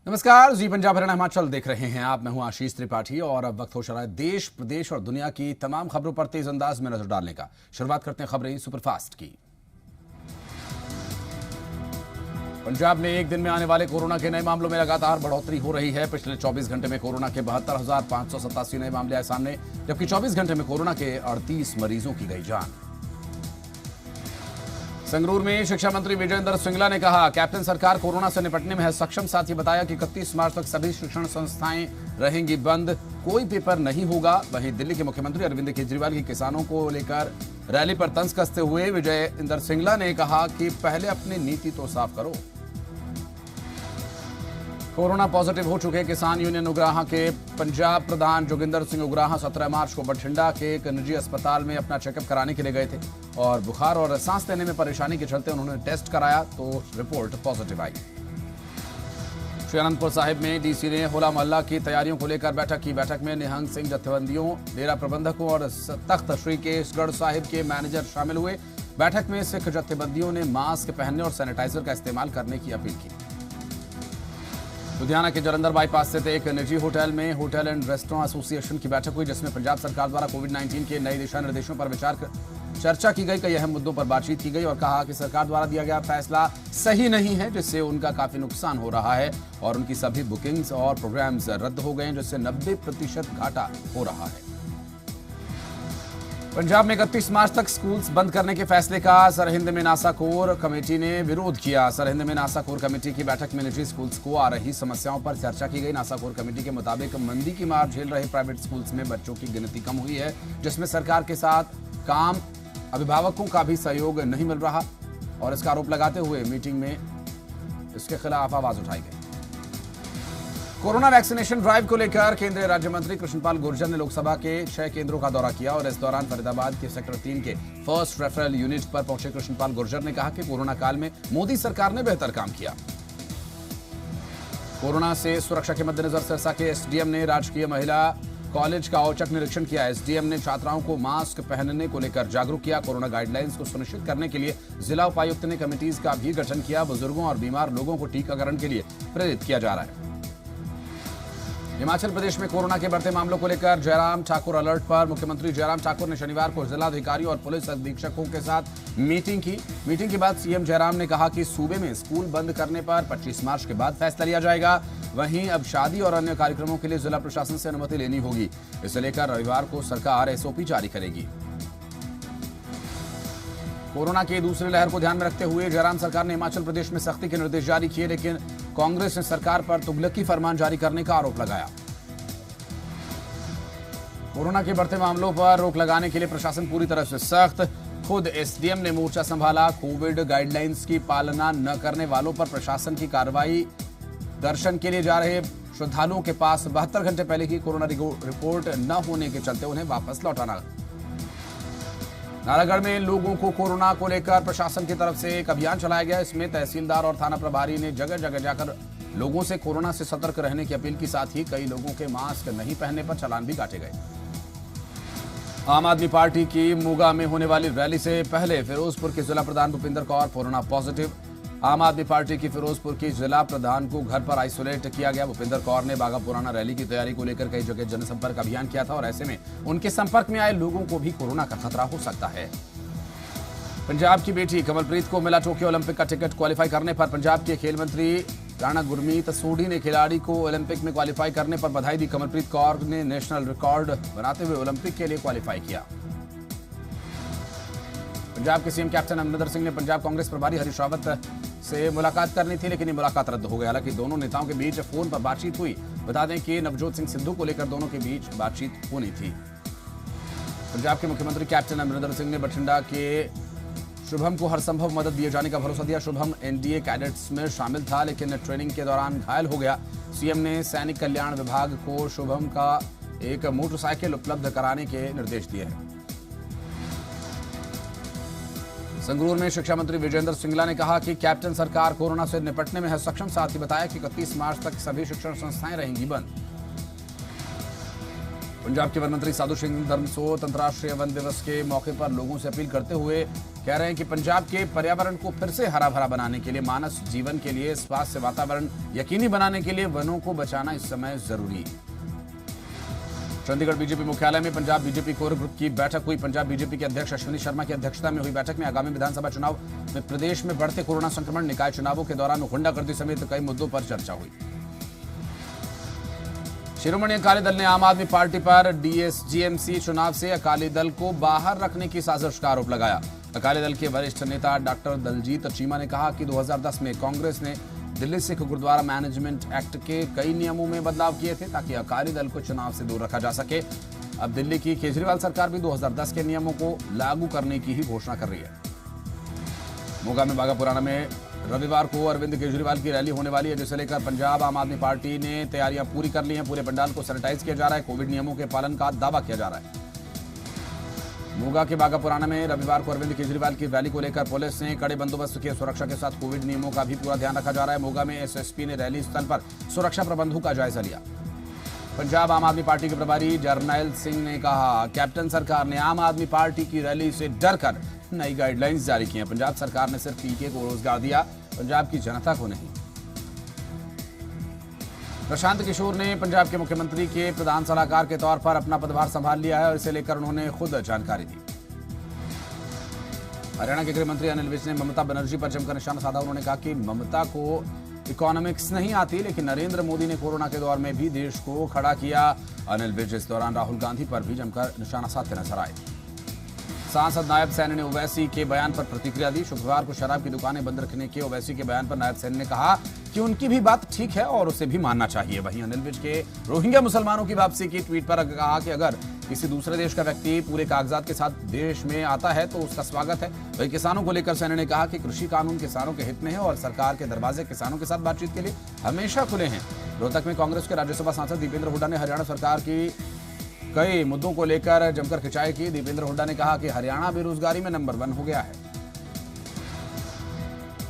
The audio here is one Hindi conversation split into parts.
नमस्कार, जी पंजाब हरियाणा हिमाचल देख रहे हैं आप। मैं हूं आशीष त्रिपाठी और अब वक्त हो चला है देश, प्रदेश और दुनिया की तमाम खबरों पर तेज अंदाज में नजर डालने का। शुरुआत करते हैं खबरें सुपरफास्ट की। पंजाब में एक दिन में आने वाले कोरोना के नए मामलों में लगातार बढ़ोतरी हो रही है। पिछले 24 घंटे में कोरोना के 72,587 नए मामले आए सामने, जबकि 24 घंटे में कोरोना के 38 मरीजों की गई जान। संगरूर में शिक्षा मंत्री विजय इंदर सिंगला ने कहा, कैप्टन सरकार कोरोना से निपटने में है सक्षम। साथ ही बताया कि 31 मार्च तक सभी शिक्षण संस्थाएं रहेंगी बंद, कोई पेपर नहीं होगा। वहीं दिल्ली के मुख्यमंत्री अरविंद केजरीवाल की किसानों को लेकर रैली पर तंज कसते हुए विजय इंदर सिंगला ने कहा कि पहले अपनी नीति तो साफ करो। कोरोना पॉजिटिव हो चुके किसान यूनियन उग्राहां के पंजाब प्रधान जोगिंदर सिंह उग्राहां 17 मार्च को बठिंडा के एक निजी अस्पताल में अपना चेकअप कराने के लिए गए थे और बुखार और सांस लेने में परेशानी के चलते उन्होंने टेस्ट कराया तो रिपोर्ट पॉजिटिव आई। श्री अनंतपुर साहिब में डीसी ने होला मोहल्ला की तैयारियों को लेकर बैठक की। बैठक में निहंग सिंह जत्थेबंदियों, डेरा प्रबंधकों और तख्त श्री केसगढ़ साहिब के मैनेजर शामिल हुए। बैठक में सिख जत्थेबंदियों ने मास्क पहनने और सैनिटाइजर का इस्तेमाल करने की अपील की। लुधियाना के जलंधर बाईपास स्थित एक निजी होटल में होटल एंड रेस्टोरेंट एसोसिएशन की बैठक हुई, जिसमें पंजाब सरकार द्वारा कोविड-19 के नए दिशा निर्देशों पर चर्चा की गई। कई अहम मुद्दों पर बातचीत की गई और कहा कि सरकार द्वारा दिया गया फैसला सही नहीं है, जिससे उनका काफी नुकसान हो रहा है और उनकी सभी बुकिंग्स और प्रोग्राम्स रद्द हो गए, जिससे 90% घाटा हो रहा है। पंजाब में 31 मार्च तक स्कूल्स बंद करने के फैसले का सरहिंद में नासा कोर कमेटी ने विरोध किया। सरहिंद में नासा कोर कमेटी की बैठक में निजी स्कूल्स को आ रही समस्याओं पर चर्चा की गई। नासा कोर कमेटी के मुताबिक मंदी की मार झेल रहे प्राइवेट स्कूल्स में बच्चों की गिनती कम हुई है, जिसमें सरकार के साथ काम अभिभावकों का भी सहयोग नहीं मिल रहा और इसका आरोप लगाते हुए मीटिंग में इसके खिलाफ आवाज उठाई गई। कोरोना वैक्सीनेशन ड्राइव को लेकर केंद्रीय राज्य मंत्री कृष्णपाल गुर्जर ने लोकसभा के 6 केंद्रों का दौरा किया और इस दौरान फरीदाबाद के सेक्टर 3 के फर्स्ट रेफरल यूनिट पर पहुंचे कृष्णपाल गुर्जर ने कहा कि कोरोना काल में मोदी सरकार ने बेहतर काम किया। कोरोना से सुरक्षा के मद्देनजर सिरसा के एसडीएम ने राजकीय महिला कॉलेज का औचक निरीक्षण किया। एसडीएम ने छात्राओं को मास्क पहनने को लेकर जागरूक किया। कोरोना गाइडलाइंस को सुनिश्चित करने के लिए जिला उपायुक्त ने कमेटीज का भी गठन किया। बुजुर्गों और बीमार लोगों को टीकाकरण के लिए प्रेरित किया जा रहा है। हिमाचल प्रदेश में कोरोना के बढ़ते मामलों को लेकर जयराम ठाकुर अलर्ट पर। मुख्यमंत्री जयराम ठाकुर ने शनिवार को जिलाधिकारियों और पुलिस अधीक्षकों के साथ मीटिंग की। मीटिंग के बाद सीएम जयराम ने कहा कि सूबे में स्कूल बंद करने पर 25 मार्च के बाद फैसला लिया जाएगा। वहीं अब शादी और अन्य कार्यक्रमों के लिए जिला प्रशासन से अनुमति लेनी होगी। इसे लेकर रविवार को सरकार एसओपी जारी करेगी। कोरोना की दूसरी लहर को ध्यान में रखते हुए जयराम सरकार ने हिमाचल प्रदेश में सख्ती के निर्देश जारी किए, लेकिन कांग्रेस ने सरकार पर तुगलकी फरमान जारी करने का आरोप लगाया। कोरोना के बढ़ते मामलों पर रोक लगाने के लिए प्रशासन पूरी तरह से सख्त। खुद एसडीएम ने मोर्चा संभाला। कोविड गाइडलाइंस की पालना न करने वालों पर प्रशासन की कार्रवाई। दर्शन के लिए जा रहे श्रद्धालुओं के पास 72 घंटे पहले की कोरोना रिपोर्ट न होने के चलते उन्हें वापस लौटाना। नालागढ़ में लोगों को कोरोना को लेकर प्रशासन की तरफ से एक अभियान चलाया गया। इसमें तहसीलदार और थाना प्रभारी ने जगह जगह जाकर लोगों से कोरोना से सतर्क रहने की अपील की। साथ ही कई लोगों के मास्क नहीं पहनने पर चालान भी काटे गए। आम आदमी पार्टी की मोगा में होने वाली रैली से पहले फिरोजपुर के जिला प्रधान भूपिंदर कौर कोरोना पॉजिटिव। आम आदमी पार्टी की फिरोजपुर की जिला प्रधान को घर पर आइसोलेट किया गया। भूपिंदर कौर ने बागा पुराना रैली की तैयारी को लेकर कई जगह जनसंपर्क अभियान किया था और ऐसे में उनके संपर्क में आए लोगों को भी कोरोना का खतरा हो सकता है। पंजाब की बेटी कमलप्रीत को मिला टोक्यो ओलंपिक का टिकट। क्वालिफाई करने पर पंजाब के खेल मंत्री राणा गुरमीत सोढ़ी ने खिलाड़ी को ओलंपिक में क्वालिफाई करने पर बधाई दी। कमलप्रीत कौर ने नेशनल रिकॉर्ड बनाते हुए ओलंपिक के लिए क्वालिफाई किया। पंजाब के सीएम कैप्टन अमरिंदर सिंह ने पंजाब कांग्रेस प्रभारी हरीश रावत से मुलाकात करनी थी, लेकिन ये मुलाकात रद्द हो गई। हालांकि दोनों नेताओं के बीच फोन पर बातचीत हुई। बता दें कि नवजोत सिंह सिद्धू को लेकर दोनों के बीच बातचीत होनी थी। पंजाब के मुख्यमंत्री कैप्टन अमरिंदर सिंह ने बठिंडा के शुभम को हर संभव मदद दिए जाने का भरोसा दिया। शुभम एनडीए कैडेट्स में शामिल था, लेकिन ट्रेनिंग के दौरान घायल हो गया। सीएम ने सैनिक कल्याण विभाग को शुभम का एक मोटरसाइकिल उपलब्ध कराने के निर्देश दिए हैं। संगरूर में शिक्षा मंत्री विजय इंदर सिंगला ने कहा कि कैप्टन सरकार कोरोना से निपटने में है सक्षम। साथ ही बताया कि 31 मार्च तक सभी शिक्षण संस्थाएं रहेंगी बंद। पंजाब के वन मंत्री साधु सिंह धर्मसोत अंतर्राष्ट्रीय वन दिवस के मौके पर लोगों से अपील करते हुए कह रहे हैं कि पंजाब के पर्यावरण को फिर से हरा भरा बनाने के लिए, मानस जीवन के लिए, स्वास्थ्य वातावरण यकीनी बनाने के लिए वनों को बचाना इस समय जरूरी है। चंडीगढ़ बीजेपी मुख्यालय में पंजाब बीजेपी कोर ग्रुप की बैठक हुई। पंजाब बीजेपी के अध्यक्ष अश्विनी शर्मा की अध्यक्षता में हुई बैठक में आगामी विधानसभा चुनाव में प्रदेश में बढ़ते कोरोना संक्रमण, निकाय चुनावों के दौरान गुंडागर्दी समेत कई मुद्दों पर चर्चा हुई। शिरोमणि अकाली दल ने आम आदमी पार्टी पर डीएसजीएमसी चुनाव से अकाली दल को बाहर रखने की साजिश का आरोप लगाया। अकाली दल के वरिष्ठ नेता डॉक्टर दलजीत चीमा ने कहा कि 2010 में कांग्रेस ने दिल्ली सिख गुरुद्वारा मैनेजमेंट एक्ट के कई नियमों में बदलाव किए थे ताकि अकाली दल को चुनाव से दूर रखा जा सके। अब दिल्ली की केजरीवाल सरकार भी 2010 के नियमों को लागू करने की ही घोषणा कर रही है। मोगा में बागापुराना में रविवार को अरविंद केजरीवाल की रैली होने वाली है, जिसे लेकर पंजाब आम आदमी पार्टी ने तैयारियां पूरी कर ली हैं। पूरे पंडाल को सैनिटाइज किया जा रहा है। कोविड नियमों के पालन का दावा किया जा रहा है। मोगा के बागापुराना में रविवार को अरविंद केजरीवाल की रैली को लेकर पुलिस ने कड़े बंदोबस्त किए। सुरक्षा के साथ कोविड नियमों का भी पूरा ध्यान रखा जा रहा है। मोगा में एसएसपी ने रैली स्थल पर सुरक्षा प्रबंधों का जायजा लिया। पंजाब आम आदमी पार्टी के प्रभारी जरनैल सिंह ने कहा, कैप्टन सरकार ने आम आदमी पार्टी की रैली से डरकर नई गाइडलाइंस जारी की हैं। पंजाब सरकार ने सिर्फ पीके को रोजगार दिया, पंजाब की जनता को नहीं। प्रशांत किशोर ने पंजाब के मुख्यमंत्री के प्रधान सलाहकार के तौर पर अपना पदभार संभाल लिया है और इसे लेकर उन्होंने खुद जानकारी दी। हरियाणा के गृह मंत्री अनिल विज ने ममता बनर्जी पर जमकर निशाना साधा। उन्होंने कहा कि ममता को इकोनॉमिक्स नहीं आती, लेकिन नरेंद्र मोदी ने कोरोना के दौर में भी देश को खड़ा किया। अनिल विज इस दौरान राहुल गांधी पर भी जमकर निशाना साधते नजर आए। सांसद नायब सैनी ने ओवैसी के बयान पर प्रतिक्रिया दी। शुक्रवार को शराब की दुकानें बंद रखने के ओवैसी के बयान पर नायब सैनी ने कहा कि उनकी भी बात ठीक है और उसे भी मानना चाहिए। वहीं अनिल विज के रोहिंग्या मुसलमानों की वापसी की ट्वीट पर कहा कि अगर किसी दूसरे देश का व्यक्ति पूरे कागजात के साथ देश में आता है तो उसका स्वागत है। वहीं किसानों को लेकर सैनी ने कहा कि कृषि कानून किसानों के हित में है और सरकार के दरवाजे किसानों के साथ बातचीत के लिए हमेशा खुले हैं। रोहतक में कांग्रेस के राज्यसभा सांसद दीपेंद्र हुड्डा ने हरियाणा सरकार की कई मुद्दों को लेकर जमकर खिंचाई की। दीपेंद्र हुड्डा ने कहा कि हरियाणा बेरोजगारी में नंबर 1 हो गया है।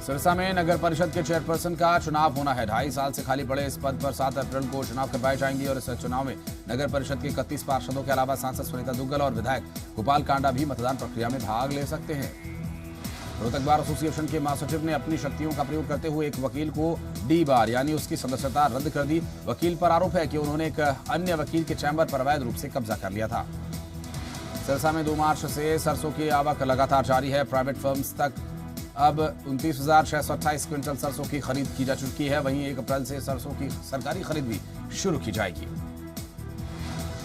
सिरसा में नगर परिषद के चेयरपर्सन का चुनाव होना है। 2.5 साल से खाली पड़े इस पद पर 7 अप्रैल को चुनाव करवाए जाएंगे और इस चुनाव में नगर परिषद के 31 पार्षदों के अलावा सांसद सुनीता दुग्गल और विधायक गोपाल कांडा भी मतदान प्रक्रिया में भाग ले सकते हैं। रोहतक बार एसोसिएशन के महासचिव ने अपनी शक्तियों का प्रयोग करते हुए एक वकील को डी बार यानी उसकी सदस्यता रद्द कर दी। वकील पर आरोप है कि उन्होंने एक अन्य वकील के चैम्बर पर अवैध रूप से कब्जा कर लिया था। सिरसा में 2 मार्च से सरसों की आवक लगातार जारी है। प्राइवेट फर्म्स तक अब 29,628 क्विंटल सरसों की खरीद की जा चुकी है। वहीं 1 अप्रैल से सरसों की सरकारी खरीद भी शुरू की जाएगी।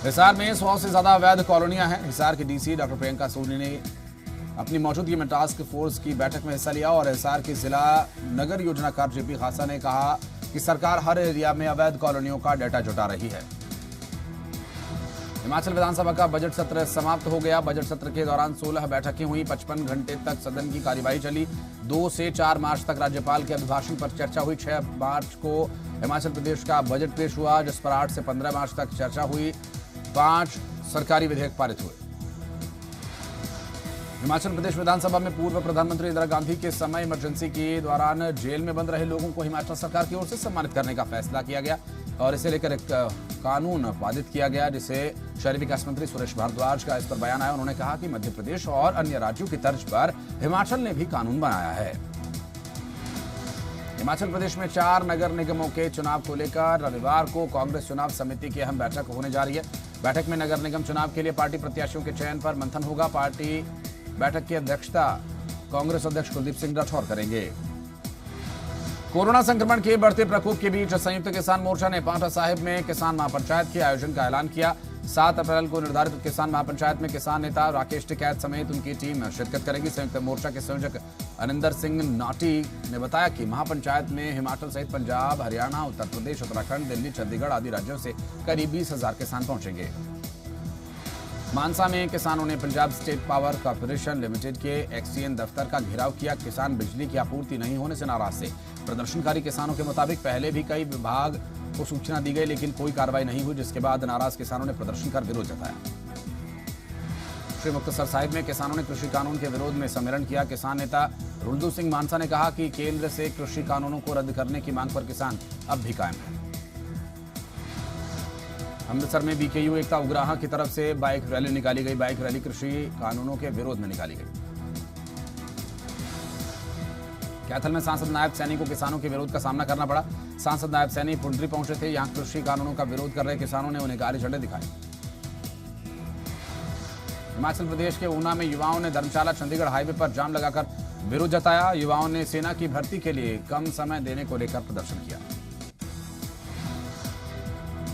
हिसार में 100 से ज्यादा अवैध कॉलोनियां हैं। हिसार की डीसी डॉक्टर प्रियंका सोनी ने अपनी मौजूदगी में टास्क फोर्स की बैठक में हिस्सा लिया और हिसार के जिला नगर योजनाकार जेपी खासा ने कहा कि सरकार हर एरिया में अवैध कॉलोनियों का डाटा जुटा रही है। हिमाचल विधानसभा का बजट सत्र समाप्त हो गया। बजट सत्र के दौरान 16 बैठकें हुई। 55 घंटे तक सदन की कार्यवाही चली। 2 से 4 मार्च तक राज्यपाल के अभिभाषण पर चर्चा हुई। 6 मार्च को हिमाचल प्रदेश का बजट पेश हुआ, जिस पर 8 से 15 मार्च तक चर्चा हुई। 5 सरकारी विधेयक पारित हुए। हिमाचल प्रदेश विधानसभा में पूर्व प्रधानमंत्री इंदिरा गांधी के समय इमरजेंसी के दौरान जेल में बंद रहे लोगों को हिमाचल सरकार की ओर से सम्मानित करने का फैसला किया गया और इसे लेकर एक कानून पारित किया गया, जिसे शहरी विकास मंत्री सुरेश भारद्वाज का इस पर बयान आया। उन्होंने कहा कि मध्य प्रदेश और अन्य राज्यों की तर्ज पर हिमाचल ने भी कानून बनाया है। हिमाचल प्रदेश में 4 नगर निगमों के चुनाव को लेकर रविवार को कांग्रेस चुनाव समिति की अहम बैठक होने जा रही है। बैठक में नगर निगम चुनाव के लिए पार्टी प्रत्याशियों के चयन पर मंथन होगा। पार्टी बैठक की अध्यक्षता कांग्रेस अध्यक्ष कुलदीप सिंह राठौर करेंगे। कोरोना संक्रमण के बढ़ते प्रकोप के बीच संयुक्त किसान मोर्चा ने पांवटा साहिब में किसान महापंचायत के आयोजन का ऐलान किया। 7 अप्रैल को निर्धारित किसान महापंचायत में किसान नेता राकेश टिकैत समेत उनकी टीम शिरकत करेगी। संयुक्त मोर्चा के संयोजक अनिंदर सिंह नाटी ने बताया कि महापंचायत में हिमाचल सहित पंजाब, हरियाणा, उत्तर प्रदेश, उत्तराखंड, दिल्ली, चंडीगढ़ आदि राज्यों से करीब 20,000 किसान पहुंचेंगे। मानसा में किसानों ने Punjab state power corporation limited के एक्सचेंज दफ्तर का घेराव किया। किसान बिजली की आपूर्ति नहीं होने से नाराज थे। प्रदर्शनकारी किसानों के मुताबिक पहले भी कई विभाग को सूचना दी गई, लेकिन कोई कार्रवाई नहीं हुई, जिसके बाद नाराज किसानों ने प्रदर्शन कर विरोध जताया। श्री मुक्तसर साहिब में किसानों ने कृषि कानून के विरोध में सम्मेलन किया। किसान नेता रुल्दू सिंह मानसा ने कहा कि केंद्र से कृषि कानूनों को रद्द करने की मांग पर किसान अब भी कायम है। अमृतसर में बीकेयू एकता उग्राहा की तरफ से बाइक रैली निकाली गई। बाइक रैली कृषि कानूनों के विरोध में निकाली गई। कैथल में सांसद नायब सैनी को किसानों के विरोध का सामना करना पड़ा। सांसद नायब सैनी पुंडरी पहुंचे थे। यहां कृषि कानूनों का विरोध कर रहे किसानों ने उन्हें काले झंडे दिखाए। हिमाचल प्रदेश के ऊना में युवाओं ने धर्मशाला चंडीगढ़ हाईवे पर जाम लगाकर विरोध जताया। युवाओं ने सेना की भर्ती के लिए कम समय देने को लेकर प्रदर्शन किया।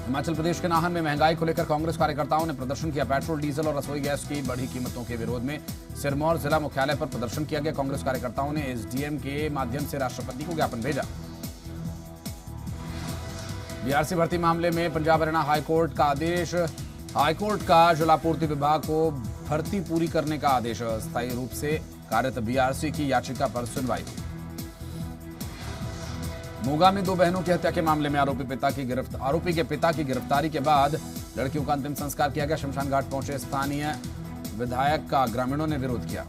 हिमाचल प्रदेश के नाहन में महंगाई को लेकर कांग्रेस कार्यकर्ताओं ने प्रदर्शन किया। पेट्रोल, डीजल और रसोई गैस की बढ़ी कीमतों के विरोध में सिरमौर जिला मुख्यालय पर प्रदर्शन किया गया। कांग्रेस कार्यकर्ताओं ने एसडीएम के माध्यम से राष्ट्रपति को ज्ञापन भेजा। बीआरसी भर्ती मामले में पंजाब हरियाणा हाईकोर्ट का आदेश। हाईकोर्ट का जलापूर्ति विभाग को भर्ती पूरी करने का आदेश। अस्थायी रूप से कार्यरत बीआरसी की याचिका पर सुनवाई। मोगा में 2 बहनों की हत्या के मामले में आरोपी के पिता की गिरफ्तारी के बाद लड़कियों का अंतिम संस्कार किया गया। शमशान घाट पहुंचे स्थानीय विधायक का ग्रामीणों ने विरोध किया।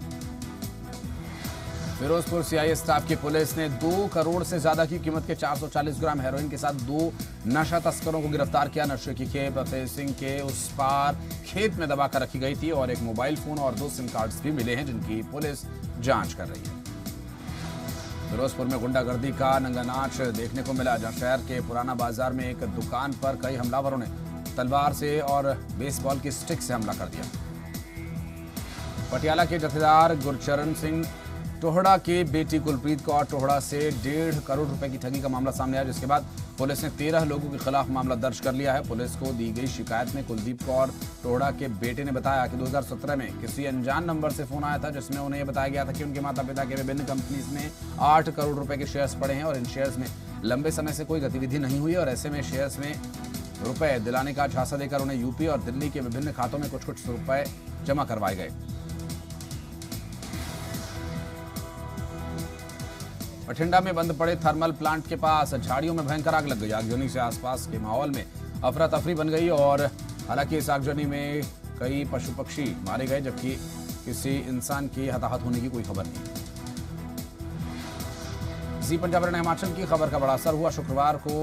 फिरोजपुर सीआईए स्टाफ की पुलिस ने 2 करोड़ से ज्यादा की कीमत के 440 ग्राम हेरोइन के साथ 2 नशा तस्करों को गिरफ्तार किया। नशे की खेप फेसिंग के उस पार खेत में दबाकर रखी गई थी और एक मोबाइल फोन और 2 सिम कार्ड्स भी मिले हैं, जिनकी पुलिस जांच कर रही है। फिरोजपुर में गुंडागर्दी का नंगानाच देखने को मिला, जहां शहर के पुराना बाजार में एक दुकान पर कई हमलावरों ने तलवार से और बेसबॉल की स्टिक से हमला कर दिया। पटियाला के जथेदार गुरचरण सिंह टोहड़ा के बेटी कुलप्रीत कौर टोहड़ा से 1.5 करोड़ रुपए की ठगी का मामला सामने आया, जिसके बाद पुलिस ने 13 लोगों के खिलाफ मामला दर्ज कर लिया है। पुलिस को दी गई शिकायत में कुलदीप कौर टोहड़ा के बेटे ने बताया कि 2017 में किसी अनजान नंबर से फोन आया था, जिसमें उन्हें यह बताया गया था कि उनके माता पिता के विभिन्न कंपनीज में 8 करोड़ रुपए के शेयर्स पड़े हैं और इन शेयर्स में लंबे समय से कोई गतिविधि नहीं हुई और ऐसे में शेयर्स में रुपए दिलाने का झांसा देकर उन्हें यूपी और दिल्ली के विभिन्न खातों में कुछ रुपए जमा करवाए गए। बठिंडा में बंद पड़े थर्मल प्लांट के पास झाड़ियों में भयंकर आग लग गई। आगजनी से आसपास के माहौल में अफरा तफरी बन गई और हालांकि इस आगजनी में कई पशु पक्षी मारे गए, जबकि किसी इंसान की हताहत होने की कोई खबर नहीं। जी पंजाब हरियाणा हिमाचल की खबर का बड़ा असर हुआ। शुक्रवार को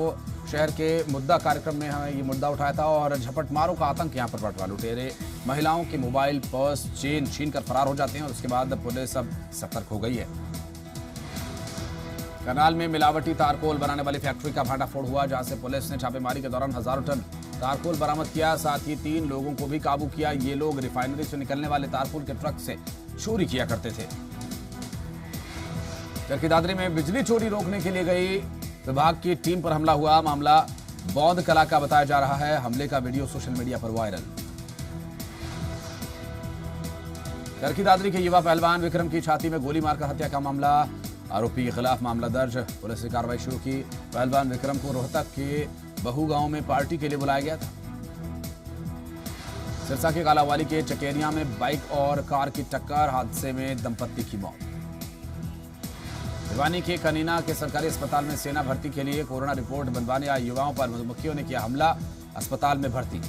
शहर के मुद्दा कार्यक्रम में हमें ये मुद्दा उठाया था और झपटमारों का आतंक यहाँ पर बटवा। लुटेरे महिलाओं के मोबाइल, पर्स, चेन छीन कर फरार हो जाते हैं और उसके बाद पुलिस अब सतर्क हो गई है। करनाल में मिलावटी तारकोल बनाने वाली फैक्ट्री का भांडाफोड़ हुआ, जहां से पुलिस ने छापेमारी के दौरान हजारों टन तारकोल बरामद किया। साथ ही 3 लोगों को भी काबू किया। ये लोग रिफाइनरी से निकलने वाले तारकोल के ट्रक से चोरी किया करते थे। चरखी दादरी में बिजली चोरी रोकने के लिए गई विभाग की टीम पर हमला हुआ। मामला बौद्ध कला का बताया जा रहा है। हमले का वीडियो सोशल मीडिया पर वायरल। चरखी दादरी के युवा पहलवान विक्रम की छाती में गोली मारकर हत्या का मामला। आरोपी के खिलाफ मामला दर्ज। पुलिस ने कार्रवाई शुरू की। पहलवान विक्रम को रोहतक के बहू गांव में पार्टी के लिए बुलाया गया था। सिरसा के कालावाली के चकेरिया में बाइक और कार की टक्कर, हादसे में दंपत्ति की मौत। भिवानी के कनीना के सरकारी अस्पताल में सेना भर्ती के लिए कोरोना रिपोर्ट बनवाने आए युवाओं पर मधुमक्खियों ने किया हमला, अस्पताल में भर्ती।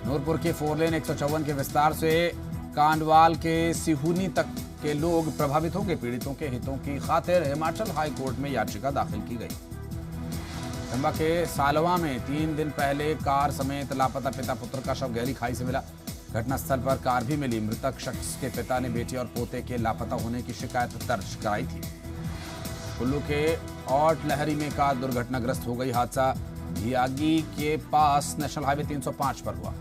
नूरपुर के 4 लेन 154 के विस्तार से कांडवाल के सिहुनी तक के लोग प्रभावित होंगे। पीड़ितों के हितों की खातिर हिमाचल हाई कोर्ट में याचिका दाखिल की गई। चंबा के सालवा में 3 दिन पहले कार समेत लापता पिता पुत्र का शव गहरी खाई से मिला। घटनास्थल पर कार भी मिली। मृतक शख्स के पिता ने बेटी और पोते के लापता होने की शिकायत दर्ज कराई थी। कुल्लू के औट लहरी में कार दुर्घटनाग्रस्त हो गई। हादसा भियागी के पास नेशनल हाईवे 305 पर हुआ।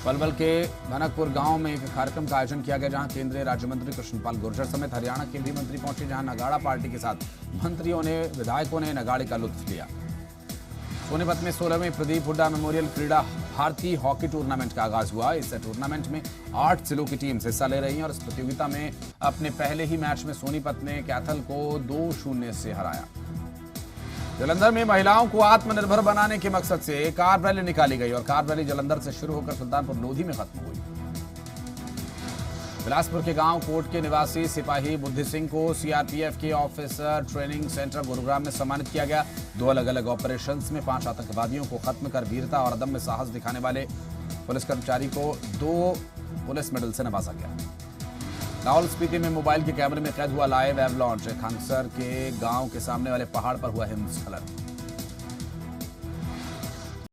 पलवल के भनकपुर गांव में एक कार्यक्रम का आयोजन किया गया, जहां केंद्रीय राज्य मंत्री कृष्णपाल गुर्जर समेत हरियाणा के भी मंत्री पहुंचे, जहां नगाड़ा पार्टी के साथ मंत्रियों ने, विधायकों ने नगाड़े का लुत्फ लिया। सोनीपत में 16वें प्रदीप हुड्डा मेमोरियल क्रीड़ा भारतीय हॉकी टूर्नामेंट का आगाज हुआ। इस टूर्नामेंट में 8 जिलों की टीम हिस्सा ले रही है और इस प्रतियोगिता में अपने पहले ही मैच में सोनीपत ने कैथल को 2-0 से हराया। जालंधर में महिलाओं को आत्मनिर्भर बनाने के मकसद से कार रैली निकाली गई और कार रैली जालंधर से शुरू होकर सुल्तानपुर लोधी में खत्म हुई। बिलासपुर के गांव कोट के निवासी सिपाही बुद्धि सिंह को सीआरपीएफ के ऑफिसर ट्रेनिंग सेंटर गुरुग्राम में सम्मानित किया गया। 2 अलग-अलग ऑपरेशंस में 5 आतंकवादियों को खत्म कर वीरता और अदम्य साहस दिखाने वाले पुलिस कर्मचारी को 2 पुलिस मेडल से नवाजा गया। लाहौल स्पीति में मोबाइल के कैमरे में कैद हुआ लाइव एवलॉन्च। खंगसर के गांव के सामने वाले पहाड़ पर हुआ हिमस्खलन।